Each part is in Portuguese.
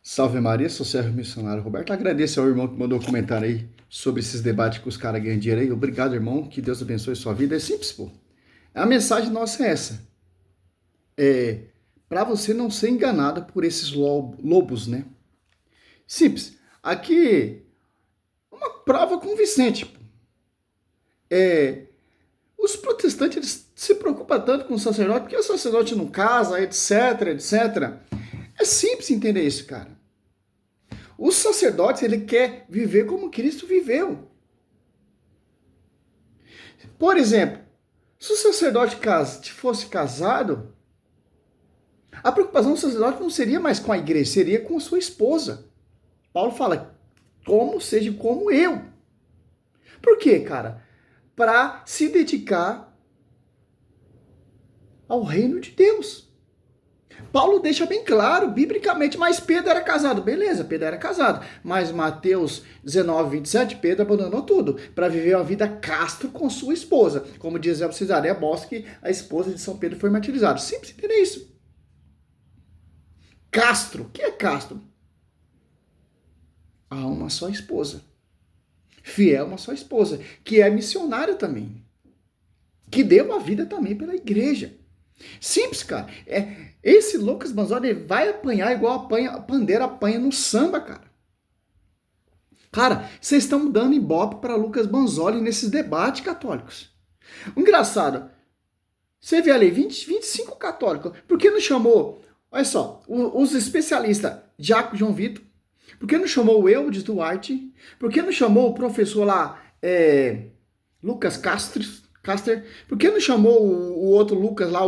Salve Maria, sou servo missionário Roberto. Agradeço ao irmão que mandou um comentário aí sobre esses debates que os caras ganham dinheiro aí. Obrigado, irmão. Que Deus abençoe sua vida. É simples, pô. A mensagem nossa é essa. É para você não ser enganado por esses lobos, né? Simples. Aqui, uma prova convincente. Pô. Os protestantes eles se preocupam tanto com o sacerdote, porque o sacerdote não casa, etc, etc. É simples entender isso, cara. O sacerdote, ele quer viver como Cristo viveu. Por exemplo, se o sacerdote fosse casado, a preocupação do sacerdote não seria mais com a igreja, seria com a sua esposa. Paulo fala, como seja como eu. Por quê, cara? Para se dedicar ao reino de Deus. Paulo deixa bem claro, biblicamente, mas Pedro era casado. Beleza, Pedro era casado. Mas Mateus 19, 27, Pedro abandonou tudo para viver uma vida castro com sua esposa. Como diz o Cesareia Bosque, que a esposa de São Pedro foi martirizada. Simples entender isso. Castro. O que é castro? Há uma só esposa. Fiel uma só esposa. Que é missionária também. Que deu a vida também pela igreja. Simples, cara. Esse Lucas Banzoli vai apanhar igual a Pandeira apanha no samba, cara. Cara, vocês estão dando ibope para Lucas Banzoli nesses debates católicos. O engraçado, você vê ali 25 católicos. Por que não chamou, olha só, os especialistas Jaco João Vitor? Por que não chamou o Eudes Duarte? Por que não chamou o professor lá, Lucas Caster? Por que não chamou o outro Lucas lá,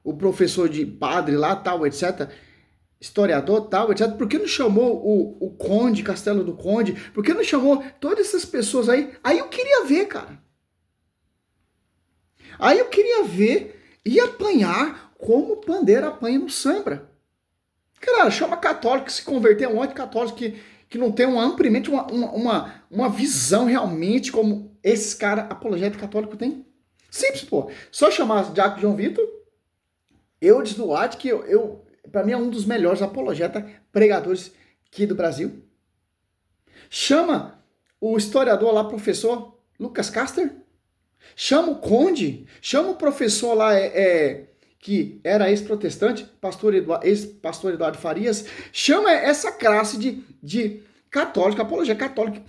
o professor de padre lá, tal, etc., historiador, tal, etc., por que não chamou o Conde, Castelo do Conde? Por que não chamou todas essas pessoas aí? Aí eu queria ver, cara. Aí eu queria ver e apanhar como o pandeiro apanha no samba. Cara, chama católico que se converter, um monte de católico que não tem amplamente uma visão realmente como esses caras apologéticos católicos têm. Simples, pô. Só chamar Jaco João Vitor, Eudes Duarte, que para mim é um dos melhores apologetas pregadores aqui do Brasil. Chama o historiador lá, professor Lucas Caster. Chama o Conde. Chama o professor lá, que era ex-protestante, ex-pastor Eduardo Farias. Chama essa classe de católico, apologética católica,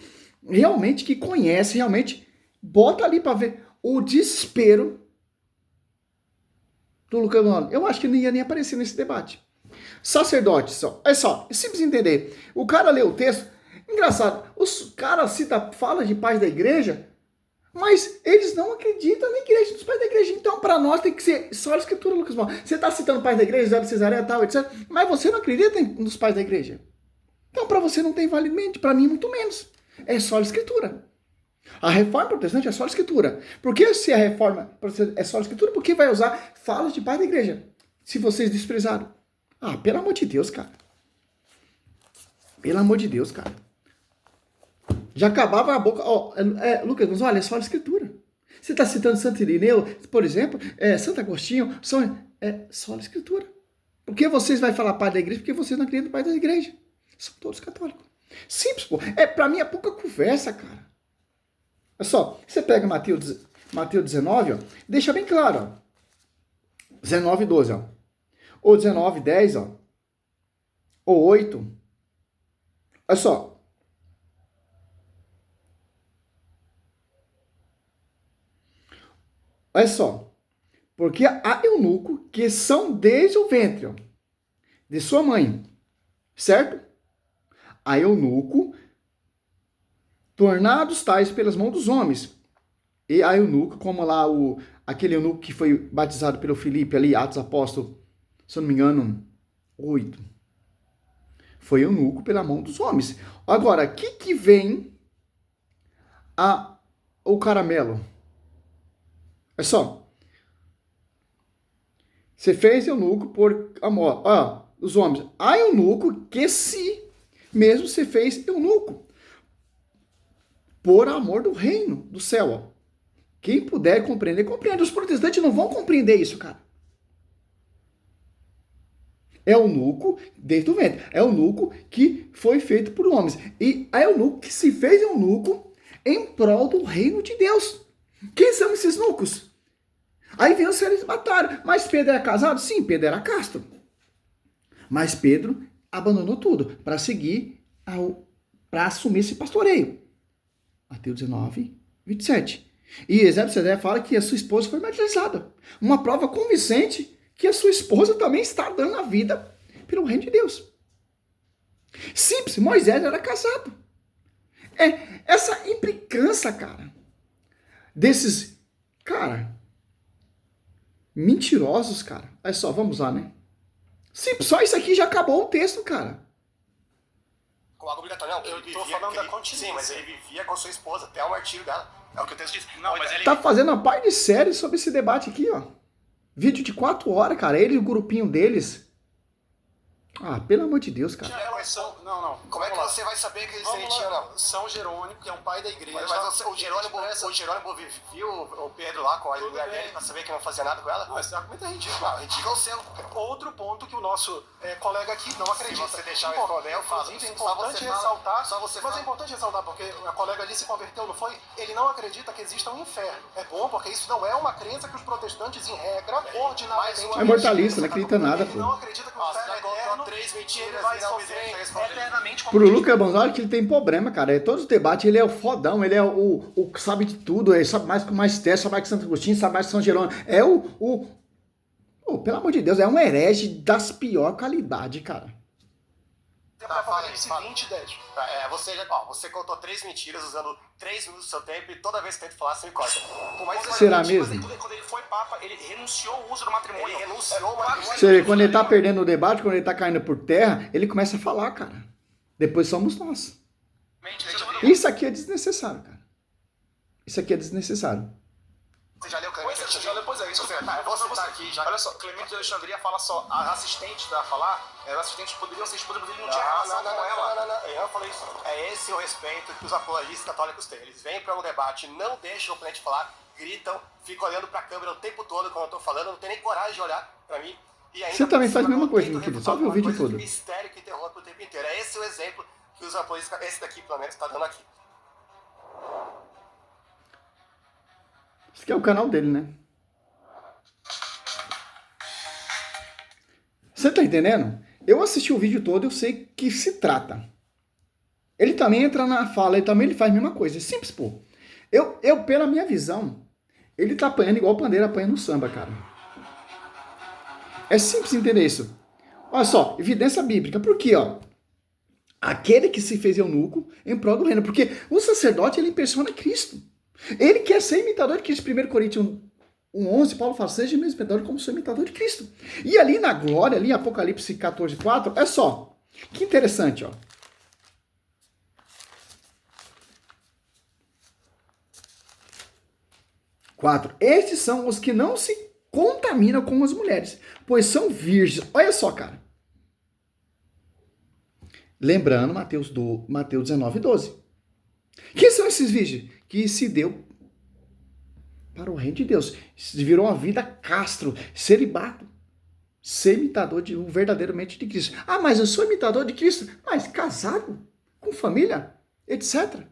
realmente que conhece, realmente bota ali para ver o desespero do Lucas Banzoli. Eu acho que não ia nem aparecer nesse debate. Sacerdote, é simples entender. O cara lê o texto, engraçado, os caras fala de paz da igreja, mas eles não acreditam na igreja, nos pais da igreja. Então, para nós tem que ser só a escritura, Lucas Banzoli. Você está citando pais da igreja, José de Cesareia, tal, etc. Mas você não acredita nos pais da igreja. Então, para você não tem valimento, para mim muito menos. É só a escritura. A reforma protestante é só a escritura. Por que se a reforma protestante é só a escritura? Porque vai usar falas de pai da igreja. Se vocês desprezaram. Ah, pelo amor de Deus, cara. Pelo amor de Deus, cara. Já acabava a boca. Lucas, mas olha, é só a escritura. Você está citando Santo Irineu, por exemplo, Santo Agostinho, só a escritura. Por que vocês vão falar pai da igreja? Porque vocês não acreditam no pai da igreja. São todos católicos. Simples, pô. Pra mim é pouca conversa, cara. Olha só, você pega Mateus 19, ó, deixa bem claro, ó. 19, 12, ó. Ou 19, 10, ó. Ou 8. Olha só. Olha só. Porque há eunuco que são desde o ventre, ó, de sua mãe. Certo? Há eunuco tornados tais pelas mãos dos homens. E há eunuco, como lá aquele eunuco que foi batizado pelo Filipe ali, Atos Apóstolos, se eu não me engano, 8. Foi eunuco pela mão dos homens. Agora, o que vem o caramelo? É só. Você fez eunuco por amor. Os homens. Há eunuco que se mesmo se fez eunuco por amor do reino do céu. Ó. Quem puder compreender, compreende. Os protestantes não vão compreender isso, cara. É eunuco desde o ventre. É eunuco que foi feito por homens. E é eunuco que se fez eunuco em prol do reino de Deus. Quem são esses eunucos? Aí vem os celibatários. Mas Pedro era casado? Sim, Pedro era casto. Mas Pedro abandonou tudo para seguir, para assumir esse pastoreio. Mateus 19, 27. E Eusébio fala que a sua esposa foi martirizada. Uma prova convincente que a sua esposa também está dando a vida pelo reino de Deus. Simples, Moisés era casado. Essa implicância, cara, desses, cara, mentirosos, cara. É só, vamos lá, né? Simples, só isso aqui já acabou o texto, cara. Com algo obrigatório. Não, eu tô falando da continência. Sim, mas ele vivia com sua esposa até o martírio dela. É o que o texto diz. Não, mas ele... Tá fazendo uma parte de série sobre esse debate aqui, ó. Vídeo de 4 horas, cara. Ele e o grupinho deles. Ah, pelo amor de Deus, cara. Não. Como é que você vai saber que eles tinham, não? São Jerônimo, que é um pai da igreja. Mas o Jerônimo viu o Pedro lá com a mulher dele pra saber que não fazia nada com ela? Não, esse argumento é ridículo. Não, ridículo é o seu. Outro ponto que o nosso colega aqui não acredita. Se você deixar eu responder, eu falo. Inclusive, é importante ressaltar. Mas é importante ressaltar, porque a colega ali se converteu, não foi? Ele não acredita que exista um inferno. É bom, porque isso não é uma crença que os protestantes, em regra, ordinariamente... É mortalista, não acredita nada, pô. Ele não acredita que o inferno é eterno. 3 mentiras, ele vai sofrer eternamente. Pro Lucas Bonzoli que ele tem problema, cara. É todos os debates, ele é o fodão, ele é o que sabe de tudo, ele sabe mais que o mais Teste, sabe mais que Santo Agostinho, sabe mais que São Jerônimo. É pelo amor de Deus, é um herege das pior qualidade, cara. Apocalipse 20, 10. Você contou 3 mentiras usando 3 minutos do seu tempo e toda vez que tenta falar, você me corta. Será mesmo? Quando ele foi papa, ele renunciou ao uso do matrimônio. Ele renunciou ao matrimônio. Você vê, quando ele tá perdendo o debate, quando ele tá caindo por terra, ele começa a falar, cara. Depois somos nós. Isso aqui é desnecessário, cara. Isso aqui é desnecessário. Você já leu o Pois é, isso. Você tá aqui já. Olha só, Clemente de Alexandria fala só, as assistentes da falar, as assistentes poderiam ser esposas, mas ele não tinha relação com ela. Não, eu falei isso. É esse o respeito que os apologistas católicos têm. Eles vêm para um debate, não deixam o oponente falar, gritam, ficam olhando para a câmera o tempo todo quando eu tô falando, não tem nem coragem de olhar para mim. E ainda Você também faz a mesma coisa, meu querido. Só vê o vídeo todo. Mistério que interrompe o tempo inteiro. É esse o exemplo que os apologistas, esse daqui pelo menos, está dando aqui. Esse aqui é o canal dele, né? Você tá entendendo? Eu assisti o vídeo todo, eu sei que se trata. Ele também entra na fala, ele faz a mesma coisa. É simples, pô. Eu, pela minha visão, ele tá apanhando igual o pandeiro apanha no samba, cara. É simples entender isso. Olha só, evidência bíblica. Por quê, ó? Aquele que se fez eunuco em prol do reino. Porque o sacerdote, ele impressiona Cristo. Ele quer ser imitador de Cristo. 1 Coríntios 1:11, Paulo fala, seja meu imitador como sou imitador de Cristo. E ali na glória, ali em Apocalipse 14:4, é só. Que interessante, ó. 4. Estes são os que não se contaminam com as mulheres, pois são virgens. Olha só, cara. Lembrando Mateus 19:12. Quem são esses virgens? Que se deu para o reino de Deus. Virou uma vida castro, celibato. Ser imitador verdadeiramente de Cristo. Ah, mas eu sou imitador de Cristo. Mas casado, com família, etc. Olha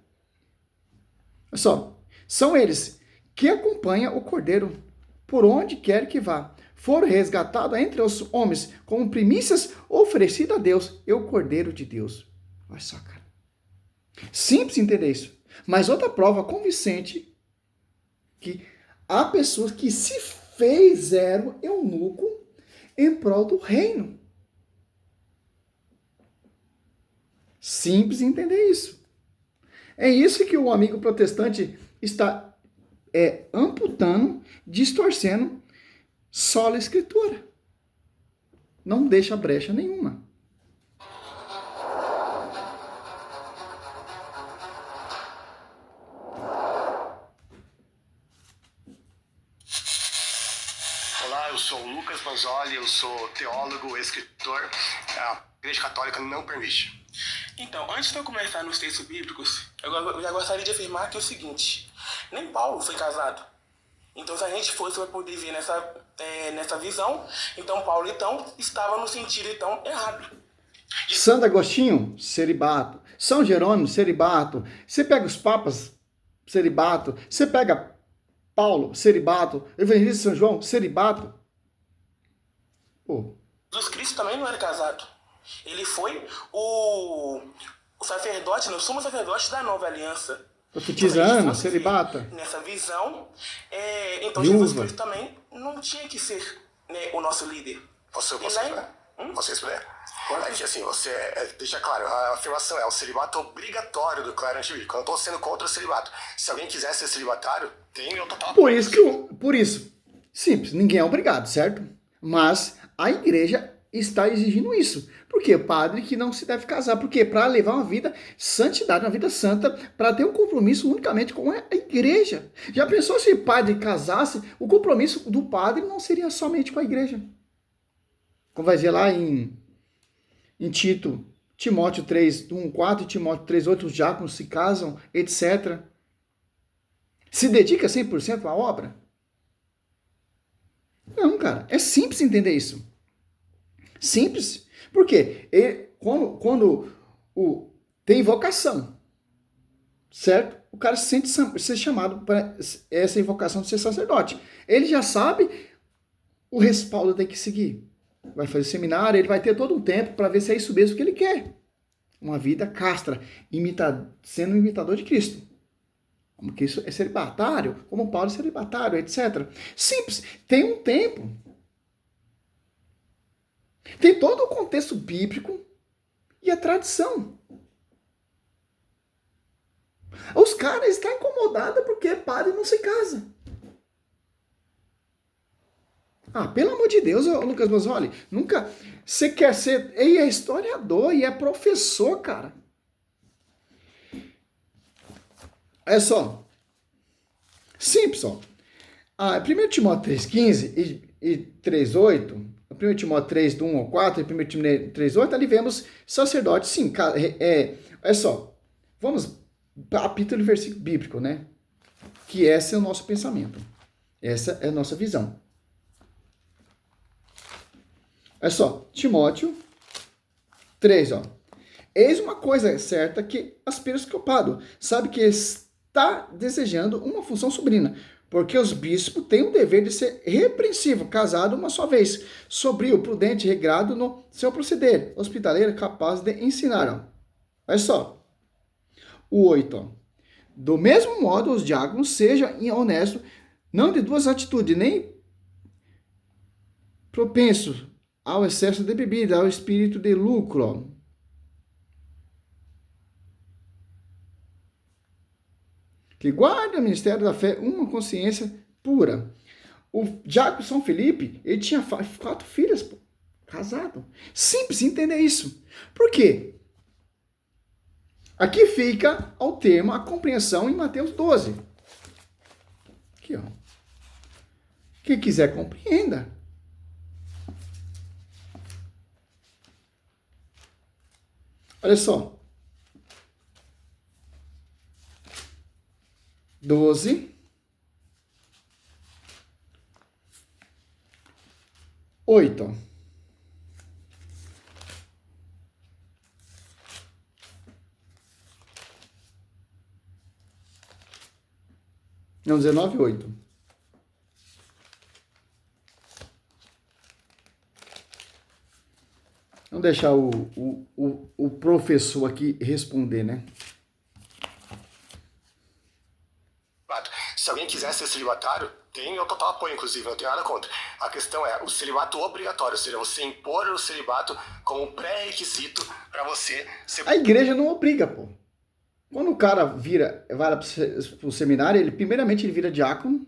só. São eles que acompanham o Cordeiro por onde quer que vá. Foram resgatados entre os homens como primícias oferecidas a Deus. E o Cordeiro de Deus. Olha só, cara. Simples entender isso. Mas outra prova convincente que há pessoas que se fizeram eunuco em prol do reino. Simples entender isso. É isso que o amigo protestante está amputando, distorcendo sola escritura. Não deixa brecha nenhuma. Olá, eu sou o Lucas Bonzoli, eu sou teólogo, escritor. A Igreja Católica não permite. Então, antes de eu começar nos textos bíblicos, eu já gostaria de afirmar que é o seguinte, nem Paulo foi casado. Então, se a gente fosse, vai poder ver nessa nessa visão. Então Paulo então estava no sentido então errado. Santo Agostinho, celibato. São Jerônimo, celibato. Você pega os papas, celibato. Você pega Paulo, celibato. Evangelista São João, celibato. Pô. Jesus Cristo também não era casado. Ele foi o sacerdote, o sumo sacerdote da nova aliança. Profetizando, celibata. Nessa visão, então Viúva. Jesus Cristo também não tinha que ser, né, o nosso líder. Posso Ele explicar? Posso explicar? É que assim, deixa claro, a afirmação é o celibato obrigatório do clero antibíblico. Eu não estou sendo contra o celibato. Se alguém quiser ser celibatário, tem meu total Por isso, simples, ninguém é obrigado, certo? Mas a igreja está exigindo isso. Por quê? Padre que não se deve casar. Por quê? Para levar uma vida santidade, uma vida santa, para ter um compromisso unicamente com a igreja. Já pensou se o padre casasse? O compromisso do padre não seria somente com a igreja. Como vai dizer lá em Tito, Timóteo 3, 1, 4 e Timóteo 3, 8, os diáconos se casam, etc. Se dedica 100% à obra? Não, cara. É simples entender isso. Simples. Por quê? Quando tem vocação, certo? O cara se sente ser chamado para essa invocação de ser sacerdote. Ele já sabe o respaldo tem que seguir. Vai fazer seminário, ele vai ter todo um tempo para ver se é isso mesmo que ele quer. Uma vida castra, sendo um imitador de Cristo. Como que isso é celibatário, como Paulo é celibatário, etc. Simples, tem um tempo. Tem todo o contexto bíblico e a tradição. Os caras estão incomodados porque padre não se casa. Ah, pelo amor de Deus, Lucas Bosoli, nunca... Você quer ser... Ele é historiador e é professor, cara. É só. Simples, ó. 1 Timóteo 3,15 e 3,8, 1 Timóteo 3, do 1 ao 4 e 1 Timóteo 3,8, ali vemos sacerdote, sim. É só. Vamos para capítulo e versículo bíblico, né? Que esse é o nosso pensamento. Essa é a nossa visão. É só, Timóteo 3, ó. Eis uma coisa certa que aspira escopado, sabe que está desejando uma função sobrina, porque os bispos têm o dever de ser repreensível, casado uma só vez, sobrio, prudente, regrado no seu proceder, hospitaleiro, capaz de ensinar, ó. Olha só, o 8, ó. Do mesmo modo, os diáconos sejam honestos, não de duas atitudes, nem propensos ao excesso de bebida, ao espírito de lucro, ó. Que guarda o ministério da fé uma consciência pura. O diácono São Felipe, ele tinha 4 filhas, pô, casado. Simples entender isso. Por quê? Aqui fica ao termo a compreensão em Mateus 12. Aqui, ó. Quem quiser compreenda. Olha só. 12. 8. Não, 19, 8. Vamos deixar o professor aqui responder, né? Se alguém quiser ser celibatário, tem meu total apoio, inclusive, não tenho nada contra. A questão é o celibato obrigatório, ou seja, você impor o celibato como pré-requisito para você ser... A igreja não obriga, pô. Quando o cara vai pro seminário, primeiramente ele vira diácono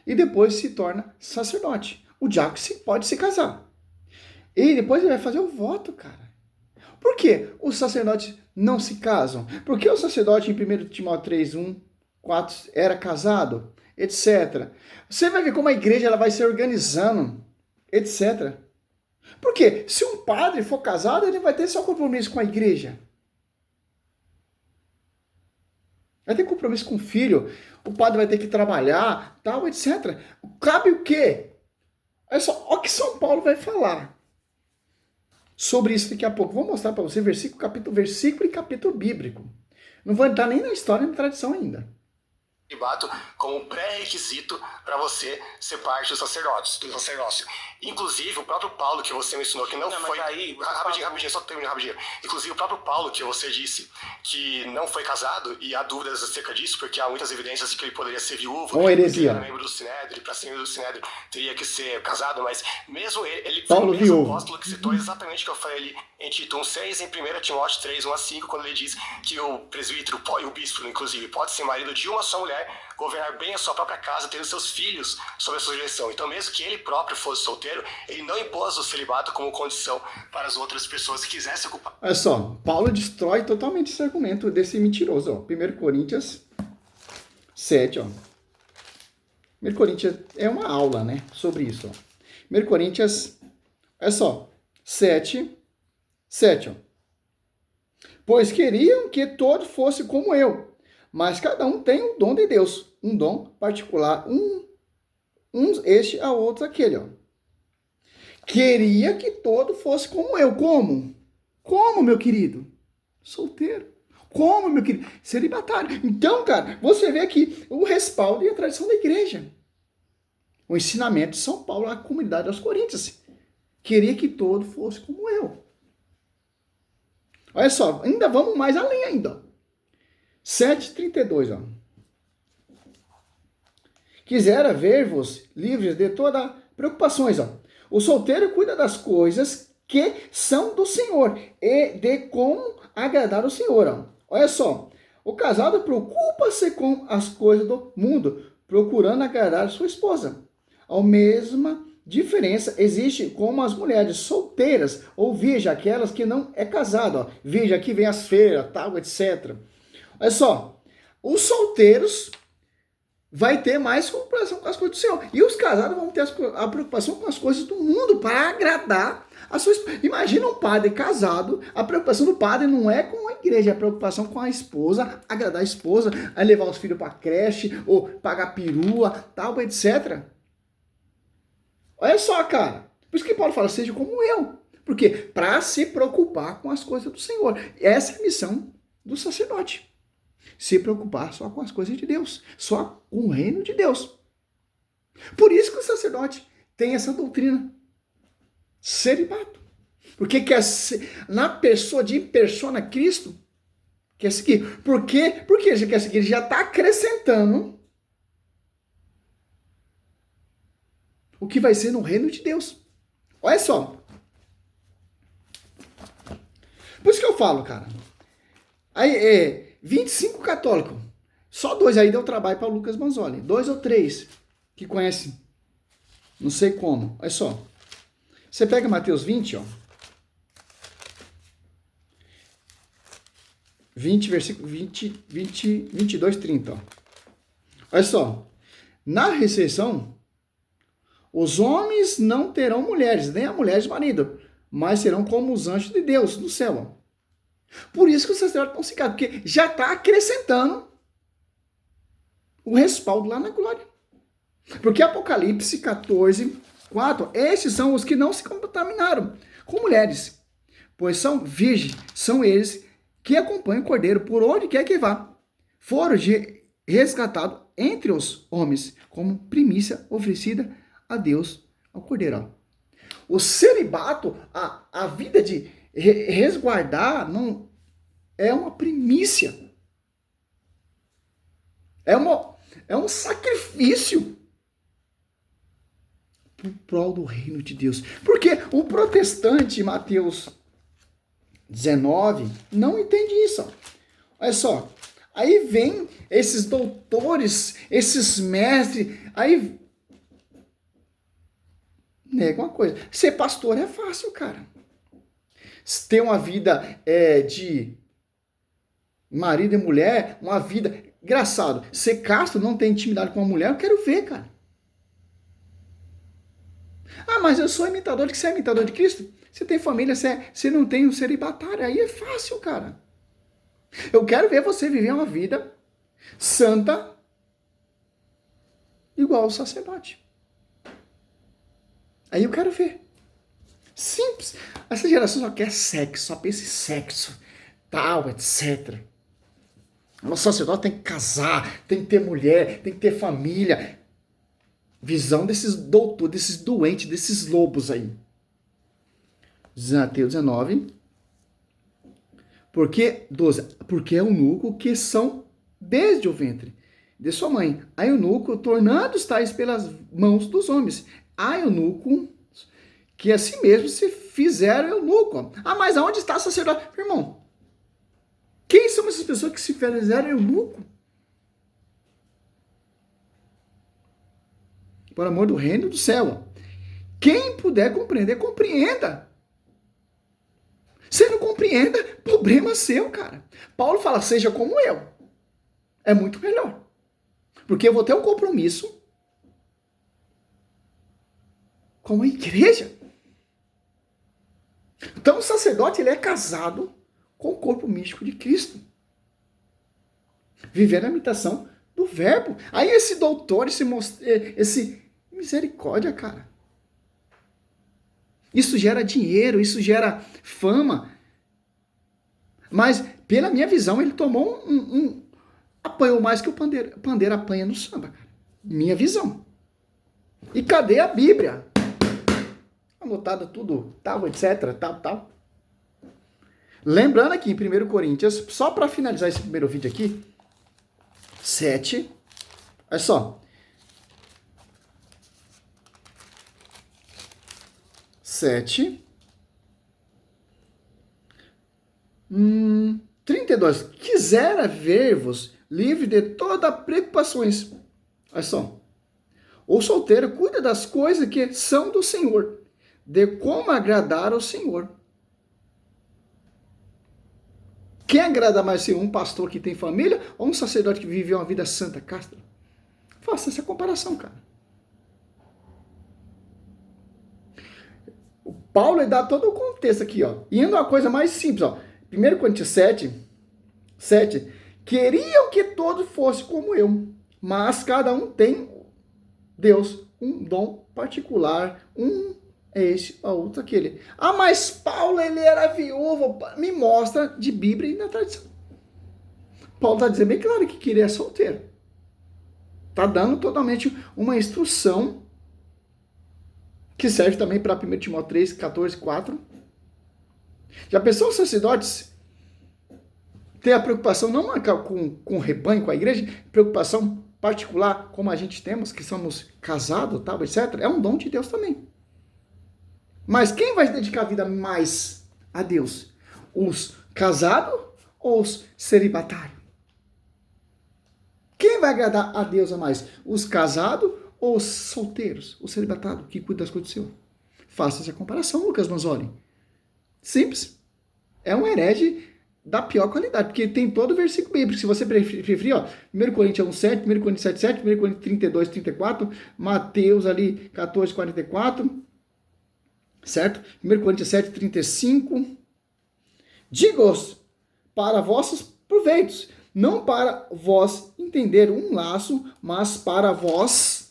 e depois se torna sacerdote. O diácono pode se casar. E depois ele vai fazer o voto, cara. Por que os sacerdotes não se casam? Porque o sacerdote em 1 Timóteo 3, 1, 4 era casado, etc. Você vai ver como a igreja ela vai se organizando, etc. Porque se um padre for casado, ele vai ter seu compromisso com a igreja. vai ter compromisso com o filho, o padre vai ter que trabalhar, tal, etc. Cabe o quê? Olha só, olha o que São Paulo vai falar sobre isso daqui a pouco. Vou mostrar para você versículo e capítulo bíblico. Não vou entrar nem na história nem na tradição ainda. Celibato como pré-requisito para você ser parte do sacerdócio. Inclusive, o próprio Paulo, que você mencionou, que não foi... Aí, rapidinho, só terminar rapidinho. Inclusive, o próprio Paulo, que você disse que não foi casado, e há dúvidas acerca disso, porque há muitas evidências de que ele poderia ser viúvo. Ou heresia. Ele era membro do Sinédrio, para ser membro do Sinédrio teria que ser casado, mas mesmo ele Paulo foi o mesmo viúvo. apóstolo que citou exatamente o que eu falei ali em Tito 1,6, em 1 Timóteo 3, 1-5, quando ele diz que o presbítero e o bispo, inclusive, pode ser marido de uma só mulher, governar bem a sua própria casa, tendo seus filhos sob a sua direção. Então, mesmo que ele próprio fosse solteiro, ele não impôs o celibato como condição para as outras pessoas que quisessem ocupar. Olha só, Paulo destrói totalmente esse argumento desse mentiroso. Ó. 1 Coríntios 7, ó. 1 Coríntios é uma aula, né, sobre isso. Ó. 1 Coríntios, olha só, 7, ó. Pois queriam que todos fossem como eu, mas cada um tem um dom de Deus, um dom particular, uns este, a outros aquele, ó. Queria que todo fosse como eu. Como? Como, meu querido? Solteiro. Como, meu querido? Celibatário. Então, cara, você vê aqui o respaldo e a tradição da igreja. O ensinamento de São Paulo à comunidade aos Coríntios. Queria que todo fosse como eu. Olha só, ainda vamos mais além ainda. 7,32, ó. Quisera ver-vos livres de toda preocupações, ó. O solteiro cuida das coisas que são do Senhor e de como agradar o Senhor, ó. Olha só, o casado preocupa-se com as coisas do mundo, procurando agradar sua esposa. A mesma diferença existe com as mulheres solteiras, ou virgem, aquelas que não é casada, ó. Virgem, aqui vem as feiras, tal, etc. Olha só, os solteiros vai ter mais preocupação com as coisas do Senhor. E os casados vão ter a preocupação com as coisas do mundo para agradar a sua esposa. Imagina um padre casado, a preocupação do padre não é com a igreja, é a preocupação com a esposa, agradar a esposa, a levar os filhos para a creche, ou pagar perua, tal, etc. Olha só, cara. Por isso que Paulo fala, seja como eu. Por quê? Para se preocupar com as coisas do Senhor. Essa é a missão do sacerdote. Se preocupar só com as coisas de Deus, só com o reino de Deus. Por isso que o sacerdote tem essa doutrina, celibato. Porque quer ser, na pessoa de persona Cristo, quer seguir. Por quê? Porque ele quer seguir, ele já está acrescentando o que vai ser no reino de Deus. Olha só. Por isso que eu falo, cara. Aí, 25 católicos. Só 2 aí deu trabalho para o Lucas Manzoli. 2 ou 3 que conhecem. Não sei como. Olha só. Você pega Mateus 20, ó. 20, versículo 22, 30, ó. Olha só. Na ressurreição, os homens não terão mulheres, nem a mulher de marido, mas serão como os anjos de Deus no céu, ó. Por isso que os sacerdotes estão cicados, porque já está acrescentando o respaldo lá na glória. Porque Apocalipse 14, 4, esses são os que não se contaminaram com mulheres, pois são virgens, são eles que acompanham o Cordeiro por onde quer que vá. Foram resgatados entre os homens como primícia oferecida a Deus, ao Cordeiro. Ó. O celibato, a vida de resguardar, não é uma primícia. É um sacrifício por prol do reino de Deus. Porque o protestante, Mateus 19, não entende isso. Ó. Olha só. Aí vem esses doutores, esses mestres, aí nega uma coisa. Ser pastor é fácil, cara. Ter uma vida de marido e mulher, uma vida... Engraçado, ser casto, não ter intimidade com uma mulher, eu quero ver, cara. Ah, mas eu sou imitador de que você é imitador de Cristo? Você tem família, você não tem um celibatário, aí é fácil, cara. Eu quero ver você viver uma vida santa, igual ao sacerdote. Aí eu quero ver. Simples. Essa geração só quer sexo, só pensa em sexo, tal, etc. O sacerdote tem que casar, tem que ter mulher, tem que ter família. Visão desses doutores, desses doentes, desses lobos aí. Mateus 19. Porque, 12. Porque é eunuco que são desde o ventre de sua mãe. Há eunuco tornados tais pelas mãos dos homens. Há eunuco que assim mesmo se fizeram eunuco. Ah, mas aonde está o sacerdote? Irmão, quem são essas pessoas que se fizeram eunuco? Por amor do reino do céu. Quem puder compreender, compreenda. Se não compreenda, problema seu, cara. Paulo fala, seja como eu. É muito melhor. Porque eu vou ter um compromisso com a igreja. Então o sacerdote, ele é casado com o corpo místico de Cristo. Vivendo a imitação do verbo. Aí esse doutor, esse misericórdia, cara. Isso gera dinheiro, isso gera fama. Mas, pela minha visão, ele tomou apanhou mais que o pandeiro apanha no samba, cara. Minha visão. E cadê a Bíblia? Anotado tudo, tal, etc, tal. Lembrando aqui, em 1 Coríntios, só para finalizar esse primeiro vídeo aqui, 7, olha só. 7, 32. Quisera ver-vos livre de toda preocupações. Olha só. O solteiro cuida das coisas que são do Senhor, de como agradar ao Senhor. Quem agrada mais ser um pastor que tem família ou um sacerdote que vive uma vida santa, casta? Faça essa comparação, cara. O Paulo dá todo o contexto aqui, ó. Indo a uma coisa mais simples, ó. 1 Coríntios 7. Queriam que todos fossem como eu, mas cada um tem Deus, um dom particular, um é esse, a outro aquele. Ah, mas Paulo, ele era viúvo. Me mostra de Bíblia e na tradição. Paulo está dizendo bem claro que queria solteiro. Está dando totalmente uma instrução que serve também para 1 Timóteo 3, 14, 4. Já pensou os sacerdotes ter a preocupação não com o rebanho, com a igreja, preocupação particular como a gente temos, que somos casados, tal, etc. É um dom de Deus também. Mas quem vai se dedicar a vida mais a Deus? Os casados ou os celibatários? Quem vai agradar a Deus a mais? Os casados ou os solteiros? Os celibatários, que cuidam das coisas do Senhor? Faça essa comparação, Lucas Manzoli. Simples. É um herege da pior qualidade, porque tem todo o versículo bíblico. Se você preferir, ó, 1 Coríntios 1:7, 1 Coríntios 7:7, 1 Coríntios 32:34, Mateus ali 14:44, certo? 1 Coríntios 7:35. Digo-os para vossos proveitos, não para vós entender um laço, mas para vós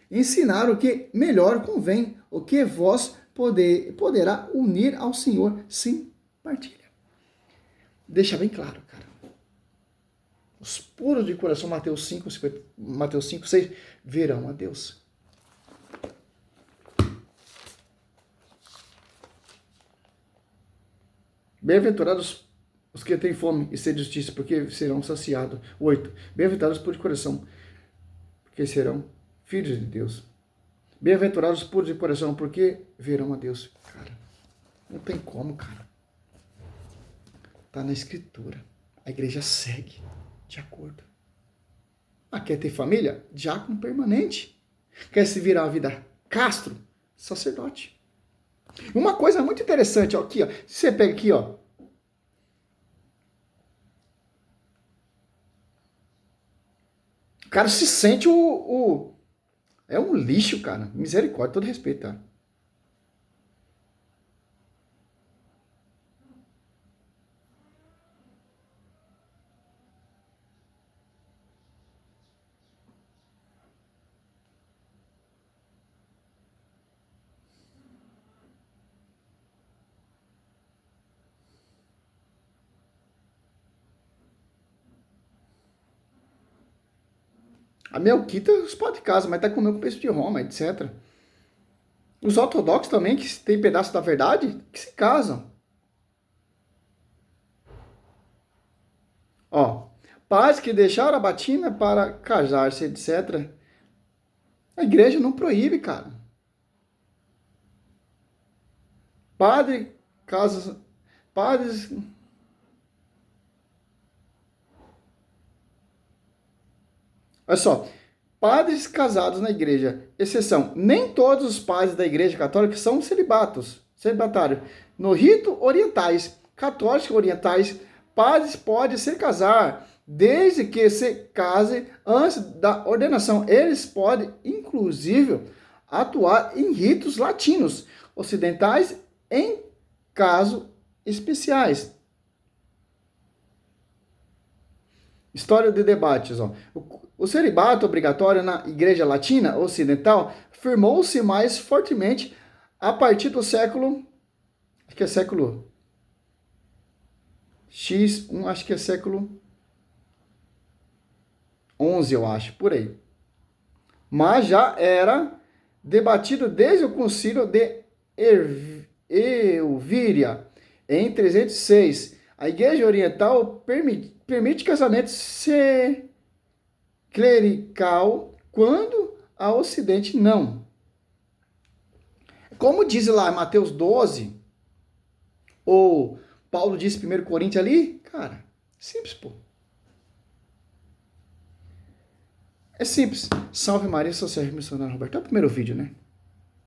ensinar o que melhor convém, o que vós poderá unir ao Senhor sem partilha. Deixa bem claro, cara. Os puros de coração, Mateus 5:6, verão a Deus. Bem-aventurados os que têm fome e sede de justiça, porque serão saciados. 8. Bem-aventurados os puros de coração, porque serão filhos de Deus. Bem-aventurados os puros de coração, porque verão a Deus. Cara, não tem como, cara. Está na Escritura. A igreja segue de acordo. Ah, quer ter família? Diácono permanente. Quer se virar uma vida castro? Sacerdote. Uma coisa muito interessante, ó, aqui, ó. Se você pega aqui, ó. O cara se sente é um lixo, cara. Misericórdia, todo respeito, tá? A Melquita os pode casar, mas tá comendo com o bispo de Roma, etc. Os ortodoxos também, que tem pedaço da verdade, que se casam. Ó, pais que deixaram a batina para casar-se, etc. A igreja não proíbe, cara. Padre, casas, padres... Olha só, padres casados na igreja, exceção, nem todos os padres da igreja católica são celibatários. No rito orientais, católicos orientais, padres podem se casar, desde que se casem antes da ordenação. Eles podem, inclusive, atuar em ritos latinos, ocidentais, em casos especiais. História de debates. Ó. O celibato obrigatório na Igreja Latina Ocidental firmou-se mais fortemente a partir do século... Acho que é século X, acho que é século XI, eu acho, por aí. Mas já era debatido desde o concílio de Elvíria, em 306. A Igreja Oriental permite casamento clerical quando a Ocidente não. Como diz lá em Mateus 12, ou Paulo diz em 1 Coríntios ali, cara, simples, pô. É simples. Salve Maria, sou Sérgio Missionário Roberto. É o primeiro vídeo, né?